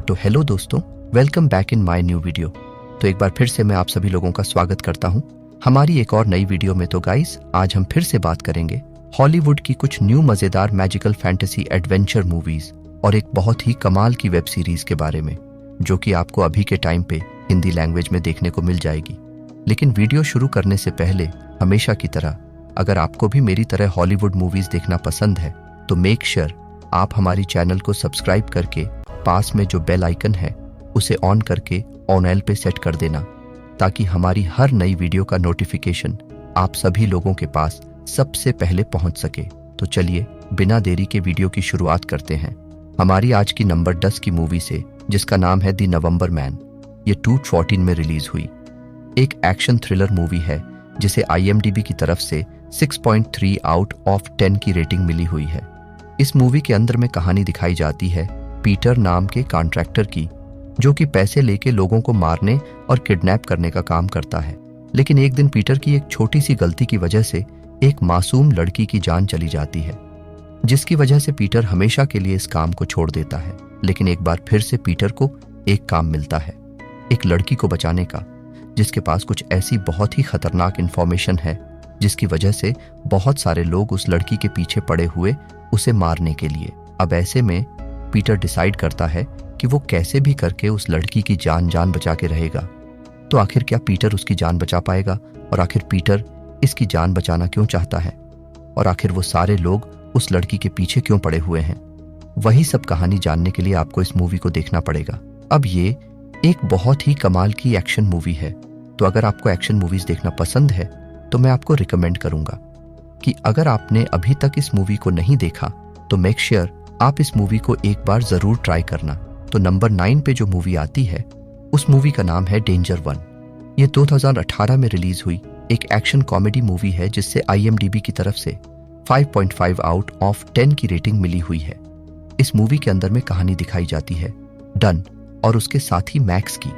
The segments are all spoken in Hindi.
तो हेलो दोस्तों, welcome back in my new video. तो एक बार फिर से मैं आप सभी लोगों का स्वागत करता हूं हमारी एक और नई वीडियो में। तो गाइस, आज हम फिर से बात करेंगे हॉलीवुड की कुछ न्यू मजेदार मैजिकल फैंटेसी एडवेंचर मूवीज और एक बहुत ही कमाल की वेब सीरीज के बारे में, जो कि आपको अभी के टाइम पे हिंदी लैंग्वेज में देखने को मिल जाएगी। लेकिन वीडियो शुरू करने से पहले हमेशा की तरह, अगर आपको भी मेरी तरह हॉलीवुड मूवीज देखना पसंद है तो मेक श्योर आप हमारी चैनल को सब्सक्राइब करके पास में जो बेल आइकन है उसे ऑन करके ऑन एल पे सेट कर देना, ताकि हमारी हर नई वीडियो का नोटिफिकेशन आप सभी लोगों के पास सबसे पहले पहुंच सके। तो चलिए बिना देरी के वीडियो की शुरुआत करते हैं हमारी आज की नंबर 10 की मूवी से, जिसका नाम है द नवंबर मैन। ये 2014 में रिलीज हुई एक एक्शन थ्रिलर मूवी है जिसे IMDb की तरफ से 6.3 आउट ऑफ 10 की रेटिंग मिली हुई है। इस मूवी के अंदर में कहानी दिखाई जाती है पीटर नाम के कॉन्ट्रैक्टर की, जो कि पैसे लेके लोगों को मारने और किडनैप करने का काम करता है। लेकिन एक दिन पीटर की एक छोटी सी गलती की वजह से एक मासूम लड़की की जान चली जाती है, जिसकी वजह से पीटर हमेशा के लिए इस काम को छोड़ देता है। लेकिन एक बार फिर से पीटर को एक काम मिलता है, एक लड़की को बचाने का, जिसके पास कुछ ऐसी बहुत ही खतरनाक इंफॉर्मेशन है जिसकी वजह से बहुत सारे लोग उस लड़की के पीछे पड़े हुए उसे मारने के लिए। अब ऐसे में पीटर डिसाइड करता है कि वो कैसे भी करके उस लड़की की जान बचा के रहेगा। तो आखिर क्या पीटर उसकी जान बचा पाएगा, और आखिर पीटर इसकी जान बचाना क्यों चाहता है, और आखिर वो सारे लोग उस लड़की के पीछे क्यों पड़े हुए हैं? वही सब कहानी जानने के लिए आपको इस मूवी को देखना पड़ेगा। अब ये एक बहुत ही कमाल की एक्शन मूवी है, तो अगर आपको एक्शन मूवीज देखना पसंद है तो मैं आपको रिकमेंड करूंगा कि अगर आपने अभी तक इस मूवी को नहीं देखा तो मेक श्योर आप इस मूवी को एक बार जरूर ट्राई करना। तो नंबर 9 पे जो मूवी आती है उस मूवी का नाम है डेंजर 1। ये 2018 में रिलीज हुई एक एक्शन कॉमेडी मूवी है जिससे IMDb की तरफ से 5.5 आउट ऑफ 10 की रेटिंग मिली हुई है। इस मूवी के अंदर में कहानी दिखाई जाती है डन और उसके साथी मैक्स की,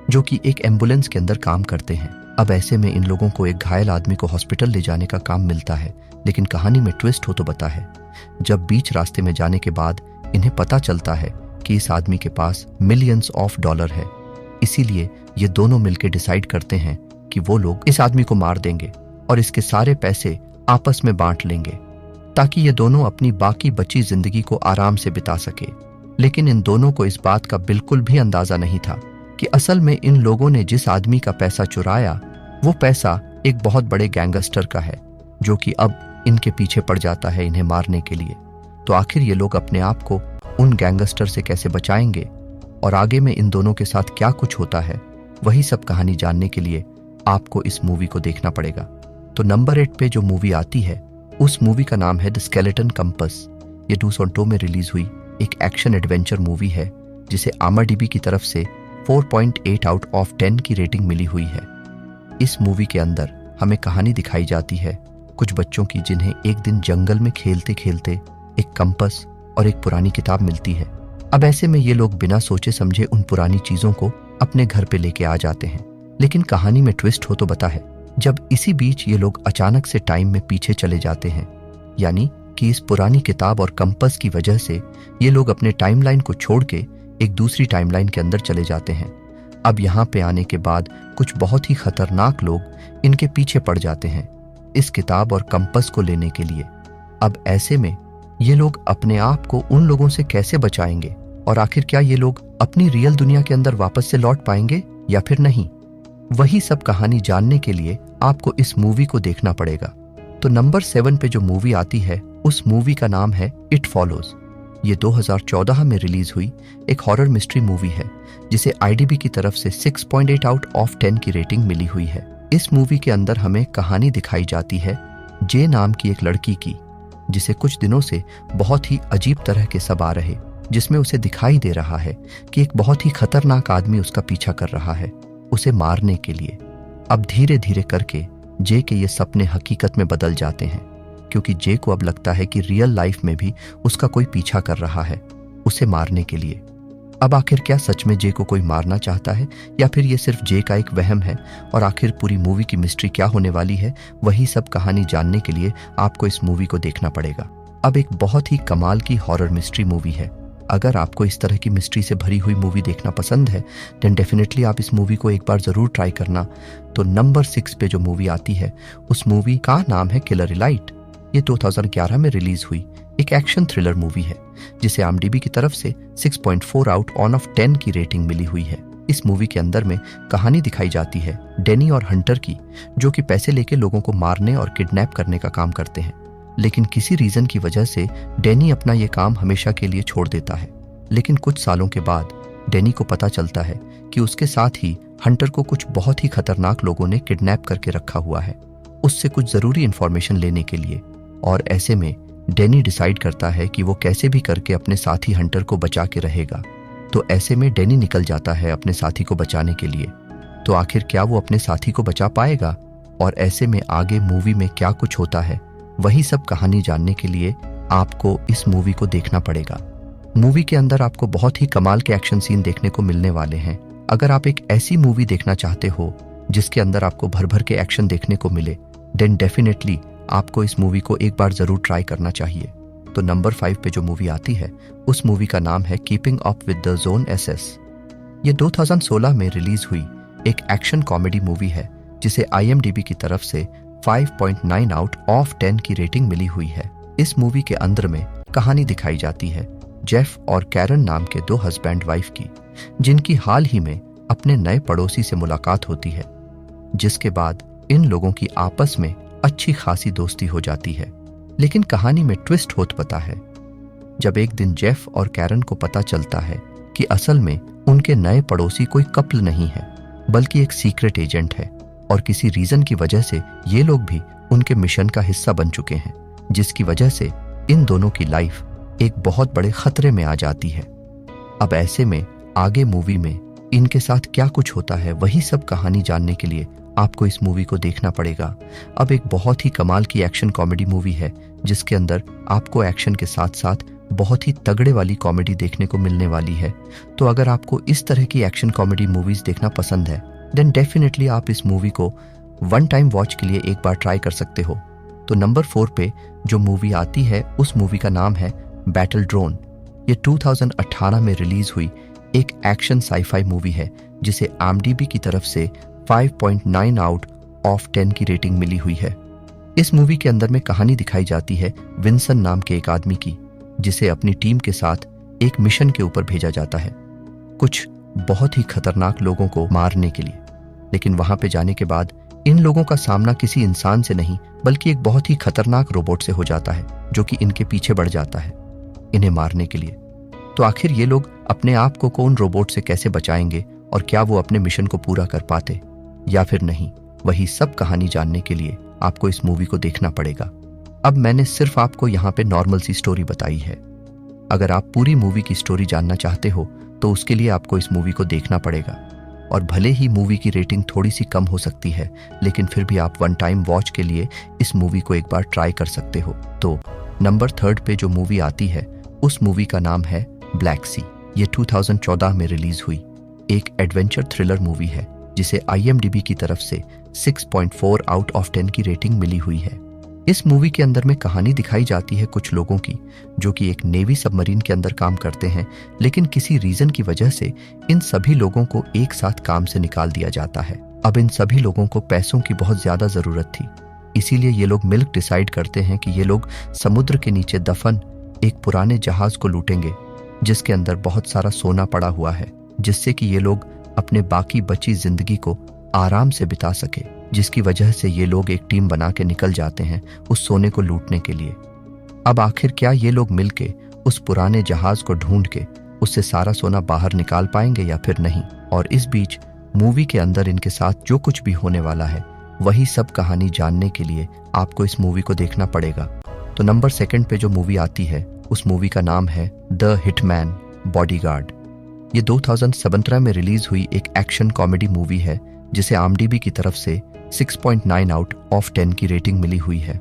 जो कि एक एम्बुलेंस के अंदर काम करते हैं। अब ऐसे में इन लोगों को एक घायल आदमी को हॉस्पिटल ले जाने का काम मिलता है। लेकिन कहानी में ट्विस्ट हो तो बता है, जब बीच रास्ते में जाने के बाद इन्हें पता चलता है कि इस आदमी के पास मिलियंस ऑफ डॉलर है। इसीलिए ये दोनों मिलकर डिसाइड करते हैं कि वो लोग इस आदमी को मार देंगे और इसके सारे पैसे आपस में बांट लेंगे, ताकि ये दोनों अपनी बाकी बची जिंदगी को आराम से बिता सके। लेकिन इन दोनों को इस बात का बिल्कुल भी अंदाजा नहीं था कि असल में इन लोगों ने जिस आदमी का पैसा चुराया वो पैसा एक बहुत बड़े गैंगस्टर का है, जो कि अब इनके पीछे पड़ जाता है इन्हें मारने के लिए। तो आखिर ये लोग अपने आप को उन गैंगस्टर से कैसे बचाएंगे और आगे में इन दोनों के साथ क्या कुछ होता है, वही सब कहानी जानने के लिए आपको इस मूवी को देखना पड़ेगा। तो नंबर 8 पे जो मूवी आती है उस मूवी का नाम है द स्केलेटन कंपस। ये 2002 में रिलीज हुई एक एक्शन एडवेंचर मूवी है जिसे IMDb की तरफ से 4.8 आउट ऑफ 10 की रेटिंग मिली हुई है। इस मूवी के अंदर हमें कहानी दिखाई जाती है कुछ बच्चों की, जिन्हें एक दिन जंगल में खेलते खेलते एक कंपस और एक पुरानी किताब मिलती है। अब ऐसे में ये लोग बिना सोचे समझे उन पुरानी चीजों को अपने घर पे लेके आ जाते हैं। लेकिन कहानी में ट्विस्ट हो तो बता है, जब इसी बीच ये लोग अचानक से टाइम में पीछे चले जाते हैं, यानी कि इस पुरानी किताब और कंपस की वजह से ये लोग अपने टाइमलाइन को छोड़ के एक दूसरी टाइमलाइन के अंदर चले जाते हैं। अब यहाँ पे आने के बाद कुछ बहुत ही खतरनाक लोग इनके पीछे पड़ जाते हैं इस किताब और कंपस को लेने के लिए। अब ऐसे में ये लोग अपने आप को उन लोगों से कैसे बचाएंगे, और आखिर क्या ये लोग अपनी रियल दुनिया के अंदर वापस से लौट पाएंगे या फिर नहीं, वही सब कहानी जानने के लिए आपको इस मूवी को देखना पड़ेगा। तो नंबर 7 पे जो मूवी आती है उस मूवी का नाम है इट फॉलोज। ये 2014 में रिलीज हुई एक हॉरर मिस्ट्री मूवी है जिसे IMDb की तरफ से 6.8 आउट ऑफ 10 की रेटिंग मिली हुई है। इस मूवी के अंदर हमें कहानी दिखाई जाती है जे नाम की एक लड़की की, जिसे कुछ दिनों से बहुत ही अजीब तरह के सब आ रहे, जिसमें उसे दिखाई दे रहा है कि एक बहुत ही खतरनाक आदमी उसका पीछा कर रहा है उसे मारने के लिए। अब धीरे धीरे करके जे के ये सपने हकीकत में बदल जाते हैं, क्योंकि जे को अब लगता है कि रियल लाइफ में भी उसका कोई पीछा कर रहा है उसे मारने के लिए। अब आखिर क्या सच में जे को कोई मारना चाहता है, या फिर ये सिर्फ जे का एक वहम है, और आखिर पूरी मूवी की मिस्ट्री क्या होने वाली है, वही सब कहानी जानने के लिए आपको इस मूवी को देखना पड़ेगा। अब एक बहुत ही कमाल की हॉरर मिस्ट्री मूवी है। अगर आपको इस तरह की मिस्ट्री से भरी हुई मूवी देखना पसंद है देन डेफिनेटली आप इस मूवी को एक बार ज़रूर ट्राई करना। तो नंबर 6 पे जो मूवी आती है उस मूवी का नाम है किलर इलाइट। ये 2011 में रिलीज हुई एक एक्शन थ्रिलर मूवी है जिसे IMDb की तरफ से 6.4 आउट ऑफ 10 की रेटिंग मिली हुई है। इस मूवी के अंदर में कहानी दिखाई जाती है डेनी और हंटर की, जो कि पैसे लेके लोगों को मारने और किडनैप करने का काम करते हैं। लेकिन किसी रीजन की वजह से डेनी अपना ये काम हमेशा के लिए छोड़ देता है। लेकिन कुछ सालों के बाद डेनी को पता चलता है कि उसके साथ ही हंटर को कुछ बहुत ही खतरनाक लोगों ने किडनैप करके रखा हुआ है उससे कुछ जरूरी इंफॉर्मेशन लेने के लिए। और ऐसे में डेनी डिसाइड करता है कि वो कैसे भी करके अपने साथी हंटर को बचा के रहेगा। तो ऐसे में डेनी निकल जाता है अपने साथी को बचाने के लिए। तो आखिर क्या वो अपने साथी को बचा पाएगा और ऐसे में आगे मूवी में क्या कुछ होता है, वही सब कहानी जानने के लिए आपको इस मूवी को देखना पड़ेगा। मूवी के अंदर आपको बहुत ही कमाल के एक्शन सीन देखने को मिलने वाले हैं। अगर आप एक ऐसी मूवी देखना चाहते हो जिसके अंदर आपको भर भर के एक्शन देखने को मिले देन डेफिनेटली आपको इस मूवी को एक बार जरूर ट्राई करना चाहिए। तो नंबर 5 पे जो मूवी आती है उस मूवी का नाम है keeping up with the zone SS। ये 2016 में रिलीज हुई एक एक्शन कॉमेडी मूवी है जिसे IMDb की तरफ से 5.9 आउट ऑफ 10 की रेटिंग मिली हुई है। इस मूवी के अंदर में कहानी दिखाई जाती है जेफ और कैरन नाम के दो हस्बैंड वाइफ की, जिनकी हाल ही में अपने नए पड़ोसी से मुलाकात होती है, जिसके बाद इन लोगों की आपस में अच्छी खासी दोस्ती हो जाती है। लेकिन कहानी में ट्विस्ट होत पता है जब एक दिन जेफ और कैरन को पता चलता है कि असल में उनके नए पड़ोसी कोई कपल नहीं है बल्कि एक सीक्रेट एजेंट है और किसी रीजन की वजह से ये लोग भी उनके मिशन का हिस्सा बन चुके हैं, जिसकी वजह से इन दोनों की लाइफ एक बहुत बड़े खतरे में आ जाती है। अब ऐसे में आगे मूवी में इनके साथ क्या कुछ होता है वही सब कहानी जानने के लिए आपको इस मूवी को देखना पड़ेगा। अब एक बहुत ही कमाल की एक्शन कॉमेडी मूवी है जिसके अंदर आपको एक्शन के साथ साथ बहुत ही तगड़े वाली कॉमेडी देखने को मिलने वाली है। तो अगर आपको इस तरह की एक्शन कॉमेडी मूवीज देखना पसंद है देन डेफिनेटली आप इस मूवी को वन टाइम वॉच के लिए एक बार ट्राई कर सकते हो। तो नंबर 4 पे जो मूवी आती है उस मूवी का नाम है बैटल ड्रोन। ये 2018 में रिलीज हुई एक एक्शन साईफाई मूवी है जिसे IMDb की तरफ से 5.9 आउट ऑफ 10 की रेटिंग मिली हुई है। इस मूवी के अंदर में कहानी दिखाई जाती है विंसन नाम के एक आदमी की, जिसे अपनी टीम के साथ एक मिशन के ऊपर भेजा जाता है कुछ बहुत ही खतरनाक लोगों को मारने के लिए। लेकिन वहां पे जाने के बाद इन लोगों का सामना किसी इंसान से नहीं बल्कि एक बहुत ही खतरनाक रोबोट से हो जाता है जो कि इनके पीछे बढ़ जाता है इन्हें मारने के लिए। तो आखिर ये लोग अपने आप को कौन रोबोट से कैसे बचाएंगे और क्या वो अपने मिशन को पूरा कर पाते या फिर नहीं, वही सब कहानी जानने के लिए आपको इस मूवी को देखना पड़ेगा। अब मैंने सिर्फ आपको यहाँ पे नॉर्मल सी स्टोरी बताई है। अगर आप पूरी मूवी की स्टोरी जानना चाहते हो तो उसके लिए आपको इस मूवी को देखना पड़ेगा। और भले ही मूवी की रेटिंग थोड़ी सी कम हो सकती है लेकिन फिर भी आप वन टाइम वॉच के लिए इस मूवी को एक बार ट्राई कर सकते हो। तो नंबर 3 पे जो मूवी आती है उस मूवी का नाम है ब्लैक सी। ये 2014 में रिलीज हुई एक एडवेंचर थ्रिलर मूवी है जिसे IMDb की तरफ से 6.4 आउट ऑफ 10 की रेटिंग मिली हुई है। इस मूवी के अंदर में कहानी दिखाई जाती है कुछ लोगों की जो कि एक नेवी सबमरीन के अंदर काम करते हैं, लेकिन किसी रीजन की वजह से इन सभी लोगों को एक साथ काम से निकाल दिया जाता है। अब इन सभी लोगों को पैसों की बहुत ज्यादा जरूरत थी, इसीलिए ये लोग मिलकर डिसाइड करते हैं कि ये लोग समुद्र के नीचे दफन एक पुराने जहाज को लूटेंगे जिसके अंदर बहुत सारा सोना पड़ा हुआ है, जिससे कि ये लोग अपने बाकी बची जिंदगी को आराम से बिता सके। जिसकी वजह से ये लोग एक टीम बना के निकल जाते हैं उस सोने को लूटने के लिए। अब आखिर क्या ये लोग मिलके उस पुराने जहाज को ढूंढ के उससे सारा सोना बाहर निकाल पाएंगे या फिर नहीं। और इस बीच मूवी के अंदर इनके साथ जो कुछ भी होने वाला है वही सब कहानी जानने के लिए आपको इस मूवी को देखना पड़ेगा। तो नंबर 2 पे जो मूवी आती है उस मूवी का नाम है द हिटमैन बॉडीगार्ड। ये 2017 में रिलीज हुई एक एक्शन कॉमेडी मूवी है जिसे IMDb की तरफ से 6.9 आउट ऑफ 10 की रेटिंग मिली हुई है।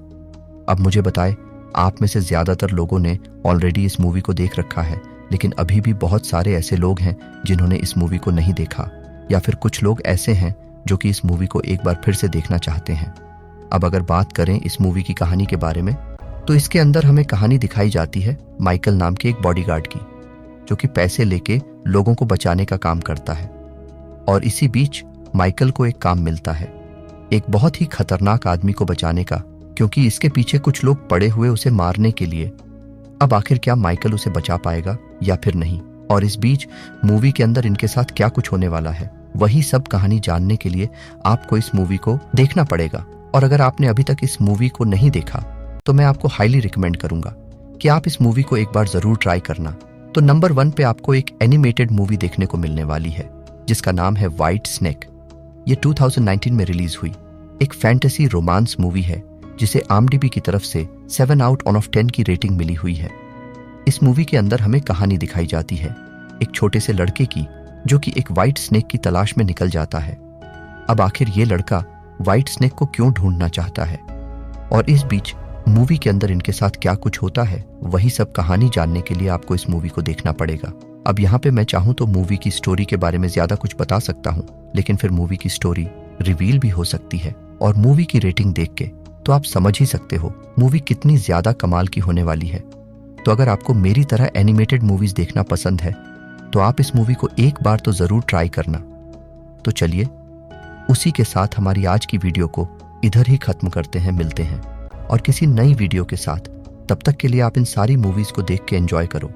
अब मुझे बताएं, आप में से ज्यादातर लोगों ने ऑलरेडी इस मूवी को देख रखा है, लेकिन अभी भी बहुत सारे ऐसे लोग हैं जिन्होंने इस मूवी को नहीं देखा, या फिर कुछ लोग ऐसे हैं जो कि इस मूवी को एक बार फिर से देखना चाहते हैं। अब अगर बात करें इस मूवी की कहानी के बारे में तो इसके अंदर हमें कहानी दिखाई जाती है माइकल नाम के एक बॉडीगार्ड की, जो कि पैसे लेके लोगों को बचाने का काम करता है। और इसी बीच माइकल को एक काम मिलता है, एक बहुत ही खतरनाक आदमी को बचाने का, क्योंकि इसके पीछे कुछ लोग पड़े हुए उसे मारने के लिए। अब आखिर क्या माइकल उसे बचा पाएगा या फिर नहीं, और इस बीच मूवी के अंदर इनके साथ क्या कुछ होने वाला है, वही सब कहानी जानने के लिए आपको इस मूवी को देखना पड़ेगा। और अगर आपने अभी तक इस मूवी को नहीं देखा तो मैं आपको हाईली रिकमेंड करूंगा कि आप इस मूवी को एक बार जरूर ट्राई करना। तो नंबर 1 पे आपको एक एनिमेटेड मूवी देखने को मिलने वाली है जिसका नाम है व्हाइट स्नेक। ये 2019 में रिलीज हुई एक फैंटेसी रोमांस मूवी है जिसे IMDb की तरफ से 7 आउट ऑफ 10 की रेटिंग मिली हुई है। इस मूवी के अंदर हमें कहानी दिखाई जाती है एक छोटे से लड़के की जो कि एक व्हाइट स्नेक की तलाश में निकल जाता है। अब आखिर ये लड़का व्हाइट स्नेक को क्यों ढूंढना चाहता है, और इस बीच मूवी के अंदर इनके साथ क्या कुछ होता है, वही सब कहानी जानने के लिए आपको इस मूवी को देखना पड़ेगा। अब यहाँ पे मैं चाहूँ तो मूवी की स्टोरी के बारे में ज्यादा कुछ बता सकता हूँ, लेकिन फिर मूवी की स्टोरी रिवील भी हो सकती है, और मूवी की रेटिंग देख के तो आप समझ ही सकते हो मूवी कितनी ज्यादा कमाल की होने वाली है। तो अगर आपको मेरी तरह एनिमेटेड मूवीज देखना पसंद है तो आप इस मूवी को एक बार तो जरूर ट्राई करना। तो चलिए उसी के साथ हमारी आज की वीडियो को इधर ही खत्म करते हैं। मिलते हैं और किसी नई वीडियो के साथ। तब तक के लिए आप इन सारी मूवीज को देख के एंजॉय करो।